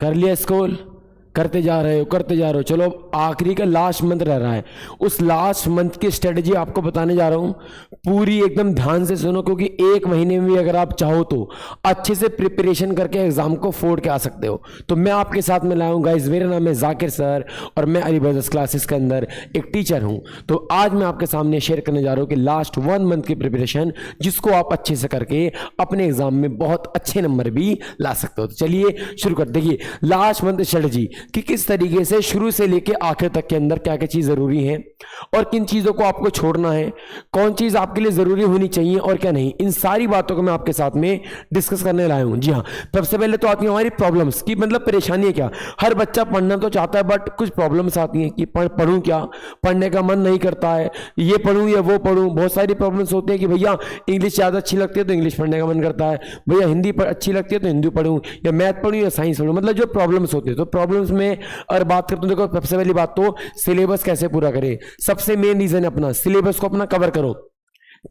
कर लिया स्कूल, करते जा रहे हो। चलो अब आखिरी का लास्ट मंथ रह रहा है, उस लास्ट मंथ की स्ट्रेटजी आपको बताने जा रहा हूँ। पूरी एकदम ध्यान से सुनो, क्योंकि एक महीने में भी अगर आप चाहो तो अच्छे से प्रिपरेशन करके एग्जाम को फोड़ के आ सकते हो। तो मैं आपके साथ में लाया हूँ गाइज, मेरा नाम है जाकिर सर और मैं अली ब्रदर्स क्लासेस के अंदर एक टीचर हूँ। तो आज मैं आपके सामने शेयर करने जा रहा हूँ कि लास्ट 1 मंथ की प्रिपरेशन, जिसको आप अच्छे से करके अपने एग्जाम में बहुत अच्छे नंबर भी ला सकते हो। तो चलिए शुरू कर। देखिए लास्ट मंथ स्ट्रेटजी कि किस तरीके से शुरू से लेके आखिर तक के अंदर क्या क्या चीज जरूरी है और किन चीजों को आपको छोड़ना है, कौन चीज आपके लिए जरूरी होनी चाहिए और क्या नहीं, इन सारी बातों को मैं आपके साथ में डिस्कस करने लाया हूं। जी हाँ, सबसे पहले तो आती है हमारी प्रॉब्लम्स की, मतलब परेशानी है क्या। हर बच्चा पढ़ना तो चाहता है बट कुछ प्रॉब्लम्स आती हैं कि पढ़ूं क्या, पढ़ने का मन नहीं करता है, ये पढ़ूं या वो पढ़ूं। बहुत सारी प्रॉब्लम्स होती है कि भैया इंग्लिश ज्यादा अच्छी लगती है तो इंग्लिश पढ़ने का मन करता है, भैया हिंदी अच्छी लगती है तो हिंदी पढ़ूं, या मैथ पढ़ूं या साइंस पढ़ूं, मतलब जो प्रॉब्लम्स होती है। तो प्रॉब्लम्स में अगर बात करते हैं, देखो सबसे पहली बात तो सिलेबस कैसे पूरा करें। सबसे मेन रीजन है अपना सिलेबस को अपना कवर करो,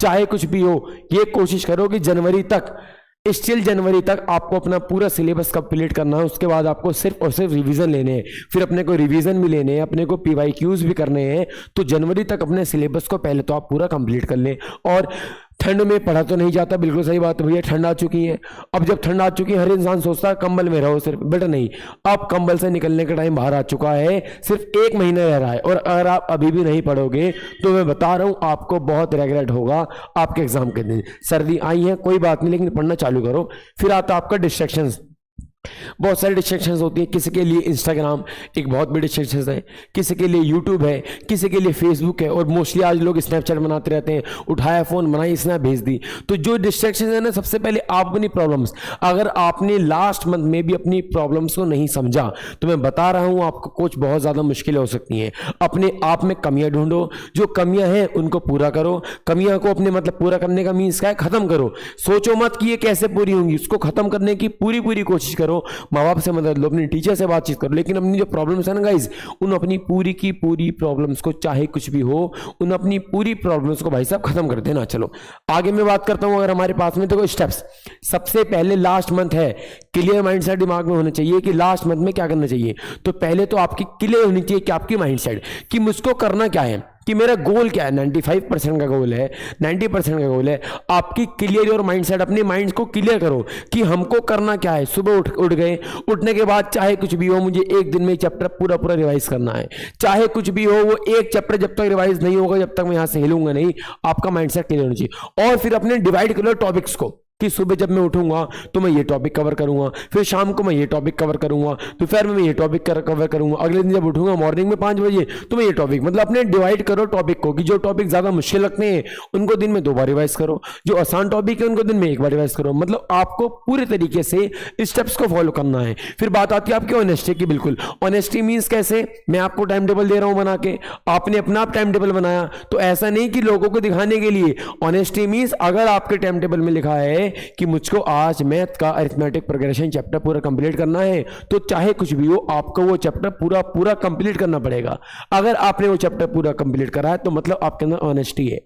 चाहे कुछ भी हो। ये कोशिश करो कि जनवरी तक, स्टिल जनवरी तक आपको अपना पूरा सिलेबस कंप्लीट करना है। उसके बाद आपको सिर्फ और सिर्फ रिवीजन लेने हैं, फिर अपने को रिवीजन भी लेने हैं, अपने को पीवाईक्यूज भी करने हैं। तो जनवरी तक अपने सिलेबस को पहले तो आप पूरा कंप्लीट कर लें। और ठंड में पढ़ा तो नहीं जाता, बिल्कुल सही बात है भैया, ठंड आ चुकी है। अब जब ठंड आ चुकी है हर इंसान सोचता है कंबल में रहो सिर्फ, बेटा नहीं, अब कंबल से निकलने का टाइम बाहर आ चुका है, सिर्फ 1 महीना रह रहा है। और अगर आप अभी भी नहीं पढ़ोगे तो मैं बता रहा हूं आपको बहुत रिग्रेट होगा आपके एग्जाम के दिन। सर्दी आई है कोई बात नहीं, लेकिन पढ़ना चालू करो। फिर आता आपका डिस्ट्रैक्शंस। बहुत सारी डिस्ट्रैक्शंस होती है, किसी के लिए इंस्टाग्राम एक बहुत बड़ी डिस्ट्रैक्शन है, किसी के लिए यूट्यूब है, किसी के लिए फेसबुक है, और मोस्टली आज लोग स्नैपचैट बनाते रहते हैं, उठाया फोन बनाई स्नैप भेज दी। तो जो डिस्ट्रैक्शन है ना, सबसे पहले आप अपनी प्रॉब्लम्स, अगर आपने लास्ट मंथ में भी अपनी प्रॉब्लम्स को नहीं समझा तो मैं बता रहा हूं आपको कुछ बहुत ज्यादा मुश्किलें हो सकती हैं। अपने आप में कमियां ढूंढो, जो कमियां हैं उनको पूरा करो। कमियां को अपने मतलब पूरा करने का मीन्स क्या है, खत्म करो। सोचो मत कि ये कैसे पूरी होंगी, उसको खत्म करने की पूरी कोशिश करो। माँ बाप से मदद लो, अपने टीचर से बातचीत करो, लेकिन अपनी जो प्रॉब्लम्स है ना गाइज, उन अपनी पूरी की पूरी प्रॉब्लम्स को, चाहे कुछ भी हो, उन अपनी पूरी प्रॉब्लम्स को भाई साहब खत्म कर देना। चलो आगे मैं बात करता हूं। अगर हमारे पास में देखो स्टेप्स, सबसे पहले लास्ट मंथ है, क्लियर माइंडसेट दिमाग में होना चाहिए कि लास्ट मंथ में क्या करना चाहिए। तो पहले तो आपकी क्लियर होनी चाहिए कि आपकी माइंडसेट कि मुझको करना क्या है, कि मेरा गोल क्या है। 95% का गोल है, 90% का गोल है। आपकी क्लियर और माइंडसेट, अपने माइंड को क्लियर करो कि हमको करना क्या है। सुबह उठ गए, उठने के बाद चाहे कुछ भी हो, मुझे एक दिन में चैप्टर पूरा रिवाइज करना है। चाहे कुछ भी हो, वो एक चैप्टर जब तक रिवाइज नहीं होगा, जब तक मैं यहां से हिलूंगा नहीं। आपका माइंडसेट क्लियर होना चाहिए। और फिर अपने डिवाइड कर लो टॉपिक्स को, कि सुबह जब मैं उठूंगा तो मैं ये टॉपिक कवर करूंगा, फिर शाम को मैं ये टॉपिक कवर करूंगा, दोपहर में मैं ये टॉपिक कवर करूंगा, अगले दिन जब उठूंगा मॉर्निंग में 5 बजे तो मैं ये टॉपिक, मतलब अपने डिवाइड करो टॉपिक को, कि जो टॉपिक ज्यादा मुश्किल लगते हैं उनको दिन में 2 बार रिवाइज करो, जो आसान टॉपिक है उनको दिन में 1 बार रिवाइज करो। मतलब आपको पूरे तरीके से स्टेप्स को फॉलो करना है। फिर बात आती है आपकी ऑनेस्टी की। बिल्कुल ऑनेस्टी मीन्स कैसे, मैं आपको टाइम टेबल दे रहा हूं बना के, आपने अपना आप टाइम टेबल बनाया, तो ऐसा नहीं कि लोगों को दिखाने के लिए। ऑनेस्टी मीन्स अगर आपके टाइम टेबल में लिखा है कि मुझको आज मैथ का अरिथमेटिक प्रोग्रेशन चैप्टर पूरा कंप्लीट करना है, तो चाहे कुछ भी हो आपको वो चैप्टर पूरा कंप्लीट करना पड़ेगा। अगर आपने वो चैप्टर पूरा कंप्लीट करा है तो मतलब आपके अंदर ऑनेस्टी है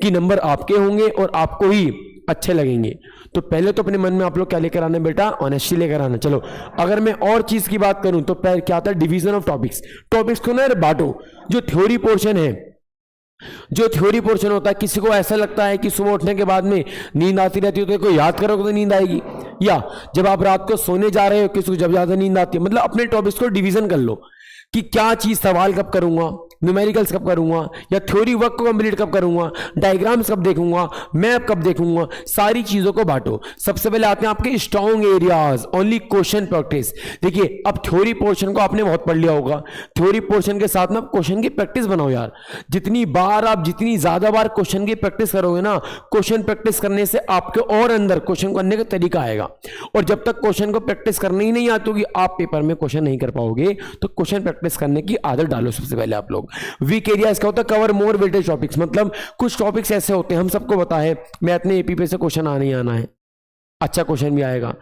कि नंबर आपके होंगे और आपको ही अच्छे लगेंगे। तो पहले तो अपने मन में आप लोग क्या लेकर आना बेटा, ऑनेस्टी लेकर आना। चलो अगर मैं और चीज की बात करूं तो पहले क्या आता है, डिवीजन ऑफ टॉपिक्स को ना बांटो। जो थ्योरी पोर्शन है, जो थ्योरी पोर्शन होता है, किसी को ऐसा लगता है कि सुबह उठने के बाद में नींद आती रहती है तो कोई याद करोगे तो नींद आएगी, या जब आप रात को सोने जा रहे हो किसी को जब ज्यादा नींद आती है। मतलब अपने टॉपिक्स को डिवीजन कर लो कि क्या चीज सवाल कब करूंगा, न्यूमेरिकल्स कब करूंगा, या थ्योरी वर्क को कंप्लीट कब करूंगा, डायग्राम्स कब देखूंगा, मैप कब देखूंगा, सारी चीजों को बांटो। सबसे पहले आते हैं आपके strong areas, only question practice. देखिए अब थ्योरी पोर्शन को आपने बहुत पढ़ लिया होगा, थ्योरी पोर्शन के साथ में क्वेश्चन की प्रैक्टिस बनाओ यार। जितनी ज्यादा बार क्वेश्चन की प्रैक्टिस करोगे ना, क्वेश्चन प्रैक्टिस करने से आपके और अंदर क्वेश्चन करने का तरीका आएगा। और जब तक क्वेश्चन को प्रैक्टिस करनी ही नहीं आती होगी, आप पेपर में क्वेश्चन नहीं कर पाओगे। तो क्वेश्चन प्रैक्टिस करने की आदत डालो सबसे पहले आप लोग। वीक एरिया इसका होता है कवर मोर वेटेज टॉपिक्स, मतलब कुछ टॉपिक्स ऐसे होते हैं, हम सबको पता है मैथ में एपी पे से क्वेश्चन आना ही आना है, अच्छा क्वेश्चन भी आएगा।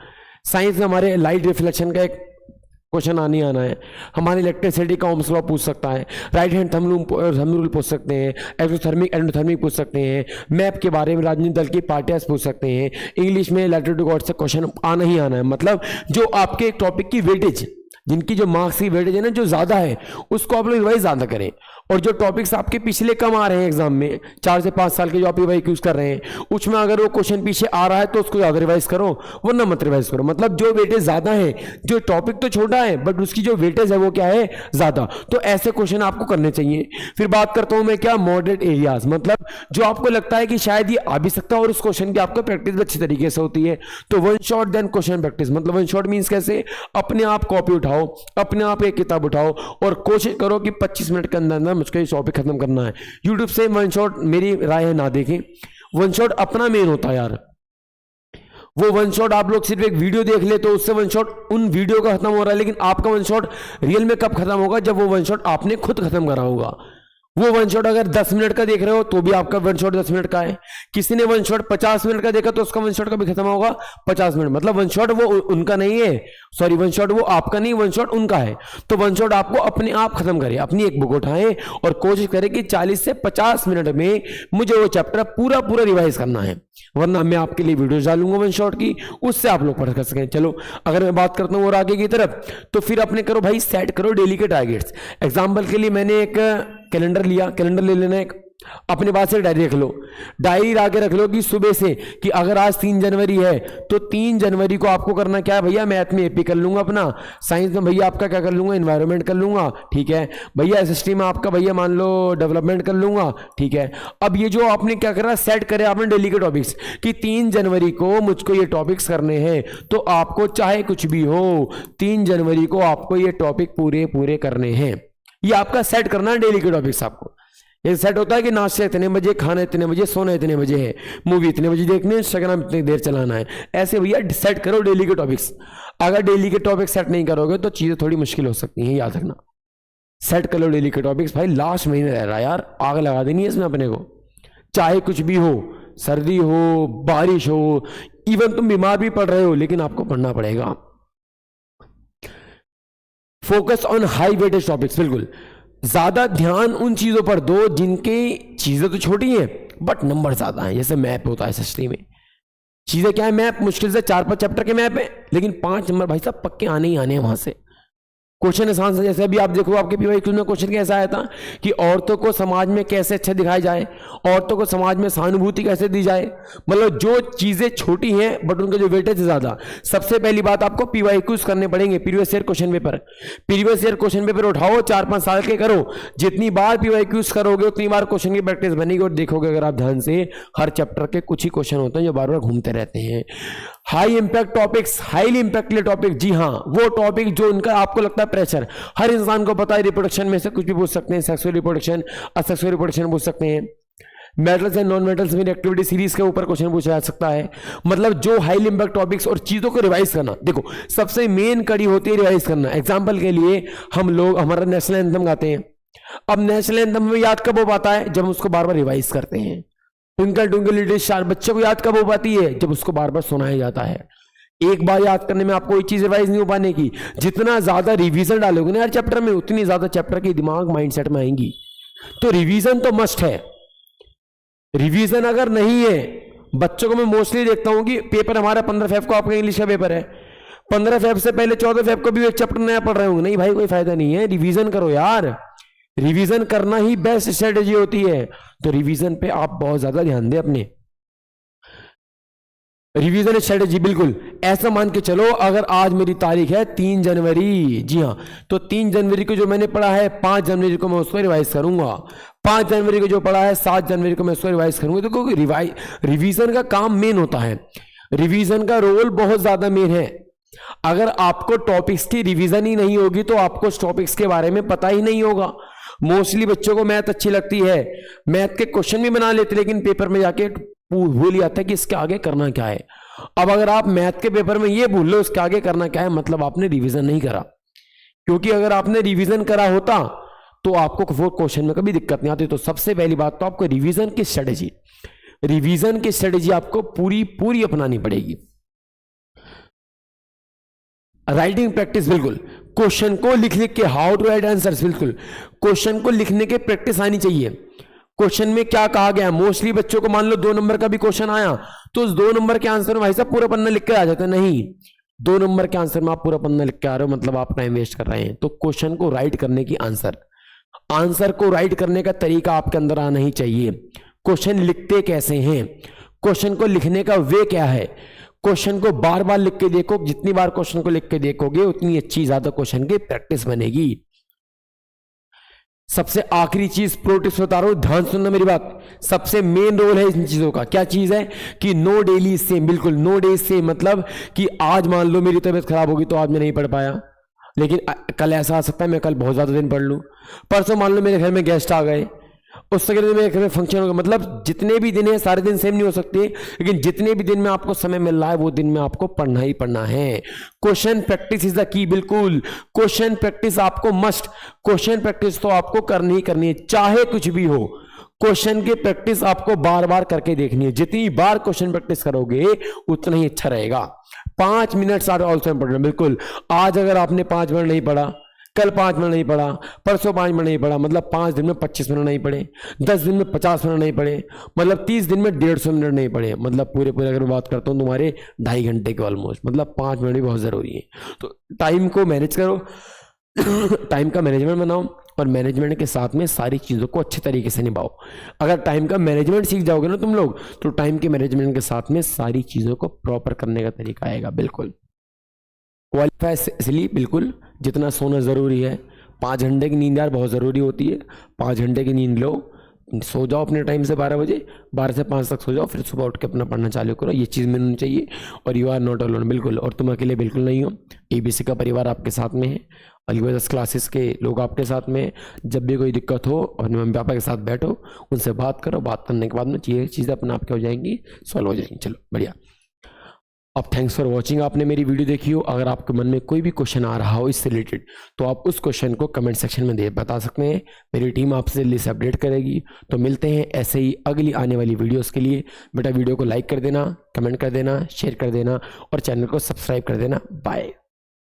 साइंस में हमारे लाइट रिफ्लेक्शन का एक क्वेश्चन आने आना है, हमारे इलेक्ट्रिसिटी का ओम्स लॉ पूछ सकता है, राइट हैंड थंब रूल पूछ सकते हैं, एक्सोथर्मिक एंडोथर्मिक पूछ सकते हैं, मैप के बारे में राजनीतिक दल की पार्टियां पूछ सकते हैं, इंग्लिश में लेटर टू गॉड से क्वेश्चन आना ही आना है। मतलब जो आपके टॉपिक की वेटेज जिनकी जो मार्क्स की वेटेज है ना जो ज्यादा है, उसको आप लोग रिवाइज ज्यादा करें। और जो टॉपिक्स आपके पिछले कम आ रहे हैं एग्जाम में, 4 से 5 साल के जो आप यूज कर रहे हैं, उसमें अगर वो क्वेश्चन पीछे आ रहा है तो उसको ज्यादा रिवाइज करो, वरना मत रिवाइज करो। मतलब जो वेटेज ज्यादा है, जो टॉपिक तो छोटा है बट उसकी जो वेटेज है वो क्या है, ज्यादा, तो ऐसे क्वेश्चन आपको करने चाहिए। फिर बात करता हूं मैं क्या, मॉडरेट एरियाज, मतलब जो आपको लगता है कि शायद ये आ भी सकता है और उस क्वेश्चन की आपको प्रैक्टिस भी अच्छी तरीके से होती है, तो one shot then question practice. मतलब वन शॉट मींस कैसे, अपने आप कॉपी उठाओ, अपने आप एक किताब उठाओ और कोशिश करो कि 25 मिनट के अंदर अंदर मुझको ये टॉपिक खत्म करना है। यूट्यूब से वन शॉट, मेरी राय है ना देखें, वन शॉट अपना मेन होता है यार। वो वन शॉट आप लोग सिर्फ एक वीडियो देख ले तो उससे वन शॉट उन वीडियो का खत्म हो रहा है, लेकिन आपका वन शॉट रियल में कब खत्म होगा, जब वो वन शॉट आपने खुद खत्म करा होगा। वो वन शॉट अगर 10 मिनट का देख रहे हो तो भी आपका वन शॉट 10 मिनट का है। किसी ने वन शॉट 50 मिनट का देखा तो उसका वन शॉट कभी खत्म होगा 50 मिनट। मतलब वन शॉट वो उनका नहीं है, सॉरी, वन शॉट वो आपका नहीं, वन शॉट उनका है। तो वन शॉट आपको अपने आप खत्म करें, अपनी एक बुक उठाएं और कोशिश करें कि 40 से 50 मिनट में मुझे वो चैप्टर पूरा पूरा रिवाइज करना है, वरना मैं आपके लिए वीडियो डालूंगा वन शॉट की, उससे आप लोग पढ़ कर सकें। चलो अगर मैं बात करता हूं और आगे की तरफ, तो फिर अपने करो भाई, सेट करो डेली के टारगेट्स। एग्जाम्पल के लिए मैंने एक कैलेंडर लिया, कैलेंडर ले लेना एक, अपने पास से डायरी रख लो, डायरी लाके रख लो कि सुबह से, कि अगर आज 3 जनवरी है तो 3 जनवरी को आपको करना क्या है भैया, मैथ में एपी कर लूंगा अपना, साइंस में भैया आपका क्या कर लूंगा, एनवायरनमेंट कर लूंगा, ठीक है भैया, एसएसटी में आपका भैया मान लो डेवलपमेंट कर लूंगा, ठीक है। अब ये जो आपने क्या करा, सेट करे आपने डेली के टॉपिक्स कि 3 जनवरी को मुझको ये टॉपिक्स करने हैं, तो आपको चाहे कुछ भी हो 3 जनवरी को आपको ये टॉपिक पूरे पूरे करने हैं। ये आपका सेट करना है डेली के टॉपिक्स। आपको ये सेट होता है कि नाश्ता इतने बजे, खाना इतने बजे, सोना इतने बजे है, मूवी इतने बजे देखनी है, इंस्टाग्राम इतनी देर चलाना है। ऐसे भैया सेट करो डेली के टॉपिक्स। अगर डेली के टॉपिक सेट नहीं करोगे तो चीजें थोड़ी मुश्किल हो सकती हैं, याद रखना। सेट कर लो डेली के टॉपिक्स। भाई लास्ट महीने रह रहा है यार, आग लगा देनी है इसमें अपने को, चाहे कुछ भी हो, सर्दी हो, बारिश हो, इवन तुम बीमार भी पड़ रहे हो, लेकिन आपको पढ़ना पड़ेगा। Focus on high weightage topics, बिल्कुल ज्यादा ध्यान उन चीजों पर दो जिनकी चीजें तो छोटी हैं बट नंबर ज्यादा हैं। जैसे मैप होता है एसएसटी में, चीजें क्या है, मैप मुश्किल से 4-5 चैप्टर के मैप है, लेकिन 5 नंबर भाई साहब पक्के आने ही आने हैं वहां से। क्वेश्चन आसान से, जैसे अभी आप देखो आपके पीवाईक्यू में क्वेश्चन कैसा आया था कि औरतों को समाज में कैसे अच्छा दिखाया जाए, औरतों को समाज में सहानुभूति कैसे दी जाए। मतलब जो चीजें छोटी हैं बट उनका जो वेटेज ज्यादा। सबसे पहली बात आपको पीवाईक्यूज करने पड़ेंगे, previous year question paper. Previous year question paper उठाओ, 4-5 साल के करो, जितनी बार पीवाईक्यूज करोगे उतनी बार क्वेश्चन की प्रैक्टिस बनेगी। और देखोगे अगर आप ध्यान से, हर चैप्टर के कुछ ही क्वेश्चन होते हैं जो बार बार घूमते रहते हैं। High impact topics, highly impact topic, जी हाँ, वो टॉपिक जो उनका आपको लगता है प्रेशर, हर इंसान को पता है रिप्रोडक्शन में से कुछ भी पूछ सकते हैं, सेक्सुअल रिप्रोडक्शन, असेक्सुअल रिप्रोडक्शन पूछ सकते हैं, मेटल्स एंड नॉन मेटल्स में एक्टिविटी सीरीज के ऊपर क्वेश्चन पूछा जा सकता है। मतलब जो हाईली इंपैक्ट टॉपिक्स और चीजों को रिवाइज करना, देखो सबसे मेन कड़ी होती है रिवाइज करना। एग्जाम्पल के लिए हम लोग हमारा नेशनल एंथम गाते हैं, अब नेशनल एंथम में याद कब हो पाता है, जब हम उसको बार बार रिवाइज करते हैं। ट्विंकल ट्विंकल लिटिल स्टार बच्चे को याद कब हो पाती है, जब उसको बार बार सुनाया जाता है। एक बार याद करने में आपको कोई चीज रिवाइज नहीं हो पाने की, जितना ज्यादा रिवीजन डालोगे ना हर चैप्टर में, उतनी ज्यादा चैप्टर की दिमाग माइंडसेट में आएंगी। तो रिवीजन तो मस्ट है। रिवीजन अगर नहीं है, बच्चों को मैं मोस्टली देखता हूं कि पेपर हमारा 15 फेब को, आपका इंग्लिश का पेपर है, 15 फेब से पहले 14 फेब को भी एक चैप्टर नया पढ़ रहे होंगे। नहीं भाई, कोई फायदा नहीं है, रिवीजन करो यार। रिवीजन करना ही बेस्ट स्ट्रेटेजी होती है। तो रिवीजन पे आप बहुत ज्यादा ध्यान दें अपने, रिवीजन स्ट्रेटेजी। बिल्कुल ऐसा मान के चलो, अगर आज मेरी तारीख है 3 जनवरी, जी हाँ, तो 3 जनवरी को जो मैंने पढ़ा है 5 जनवरी को मैं उसको रिवाइज करूंगा, 5 जनवरी को जो पढ़ा है 7 जनवरी को मैं उसको रिवाइज करूंगा। तो क्योंकि रिवीजन का काम मेन होता है, रिवीजन का रोल बहुत ज्यादा मेन है। अगर आपको टॉपिक्स की रिवीजन ही नहीं होगी तो आपको उस टॉपिक्स के बारे में पता ही नहीं होगा। मोस्टली बच्चों को मैथ अच्छी लगती है, मैथ के क्वेश्चन भी बना लेते, लेकिन पेपर में जाके भूल जाता है कि इसके आगे करना क्या है। अब अगर आप मैथ के पेपर में ये भूल लो इसके आगे करना क्या है, मतलब आपने रिवीजन नहीं करा। क्योंकि अगर आपने रिवीजन करा होता तो आपको वो क्वेश्चन में कभी दिक्कत नहीं आती। तो सबसे पहली बात तो आपको रिवीजन की स्ट्रेटेजी आपको पूरी पूरी अपनानी पड़ेगी। राइटिंग प्रैक्टिस, बिल्कुल क्वेश्चन को लिख के, हाउ टू राइट आंसर्स, बिल्कुल क्वेश्चन को लिखने के प्रैक्टिस आनी चाहिए। क्वेश्चन में क्या कहा गया, मोस्टली बच्चों को मान लो 2 नंबर का भी क्वेश्चन आया तो उस 2 नंबर के आंसर में भाई साहब पूरा पन्ना लिख के आ जाता है। नहीं, 2 नंबर के आंसर में आप पूरा पन्ना लिख के आ रहे हो, मतलब आप टाइम वेस्ट कर रहे हैं। तो क्वेश्चन को राइट करने की आंसर को राइट करने का तरीका आपके अंदर आना ही चाहिए। क्वेश्चन लिखते कैसे हैं, क्वेश्चन को लिखने का वे क्या है, क्वेश्चन को बार बार लिख के देखो, जितनी बार क्वेश्चन को लिख के देखोगे उतनी अच्छी ज्यादा क्वेश्चन की प्रैक्टिस बनेगी। सबसे आखिरी चीज प्रो टिप्स बता रहा हूं, ध्यान सुनना मेरी बात। सबसे मेन रोल है इन चीजों का, क्या चीज है कि नो डेली सेम, बिल्कुल नो डे सेम, मतलब कि आज मान लो मेरी तबीयत खराब होगी तो आज मैं नहीं पढ़ पाया, लेकिन कल ऐसा आ सकता है मैं कल बहुत ज्यादा दिन पढ़ लूं। परसों मान लो मेरे घर में गेस्ट आ गए, उससे अगले दिन मेरे घर में फंक्शन होगा, मतलब जितने भी दिन है सारे दिन सेम नहीं हो सकते, लेकिन जितने भी दिन में आपको समय मिल रहा है वो दिन में आपको पढ़ना ही पढ़ना है। Question practice is the key, बिल्कुल क्वेश्चन प्रैक्टिस आपको मस्ट, क्वेश्चन प्रैक्टिस तो आपको करनी ही करनी है, चाहे कुछ भी हो। क्वेश्चन की प्रैक्टिस आपको बार बार करके देखनी है, जितनी बार क्वेश्चन प्रैक्टिस करोगे उतना ही अच्छा रहेगा। 5 मिनट आर ऑल्सो इम्पोर्टेंट, बिल्कुल। आज अगर आपने 5 मिनट नहीं पढ़ा, कल 5 मिनट नहीं पढ़ा, परसों 5 मिनट नहीं पढ़ा, मतलब 5 दिन में 25 मिनट नहीं पढ़े, 10 दिन में 50 मिनट नहीं पढ़े, मतलब 30 दिन में 150 मिनट नहीं पढ़े, मतलब पूरे अगर मैं बात करता हूँ तुम्हारे 2.5 घंटे के ऑलमोस्ट, मतलब 5 मिनट भी बहुत जरूरी है। तो टाइम को मैनेज करो, टाइम का मैनेजमेंट बनाओ और मैनेजमेंट के साथ में सारी चीज़ों को अच्छे तरीके से निभाओ। अगर टाइम का मैनेजमेंट सीख जाओगे ना तुम लोग, तो टाइम के मैनेजमेंट के साथ में सारी चीज़ों को प्रॉपर करने का तरीका आएगा। बिल्कुल क्वालिफाई स्लीप, बिल्कुल जितना सोना ज़रूरी है, 5 घंटे की नींद यार बहुत ज़रूरी होती है। 5 घंटे की नींद लो, सो जाओ अपने टाइम से 12 बजे, 12 से 5 तक सो जाओ, फिर सुबह उठ के अपना पढ़ना चालू करो। ये चीज़ मिलनी चाहिए। और यू आर नॉट अलोन, बिल्कुल, और तुम अकेले बिल्कुल नहीं हो। ABC का परिवार आपके साथ में है, अलविदा क्लासेस के लोग आपके साथ में। जब भी कोई दिक्कत हो अपने मम्मी पापा के साथ बैठो, उनसे बात करो, बात करने के बाद में ये चीज़ें अपने आप क्या हो जाएंगी, सॉल्व हो जाएंगी। चलो बढ़िया। अब थैंक्स फॉर वॉचिंग, आपने मेरी वीडियो देखी हो। अगर आपके मन में कोई भी क्वेश्चन आ रहा हो इससे रिलेटेड, तो आप उस क्वेश्चन को कमेंट सेक्शन में बता सकते हैं। मेरी टीम आपसे जल्दी से अपडेट करेगी। तो मिलते हैं ऐसे ही अगली आने वाली वीडियोस के लिए। बेटा वीडियो को लाइक कर देना, कमेंट कर देना, शेयर कर देना और चैनल को सब्सक्राइब कर देना। बाय।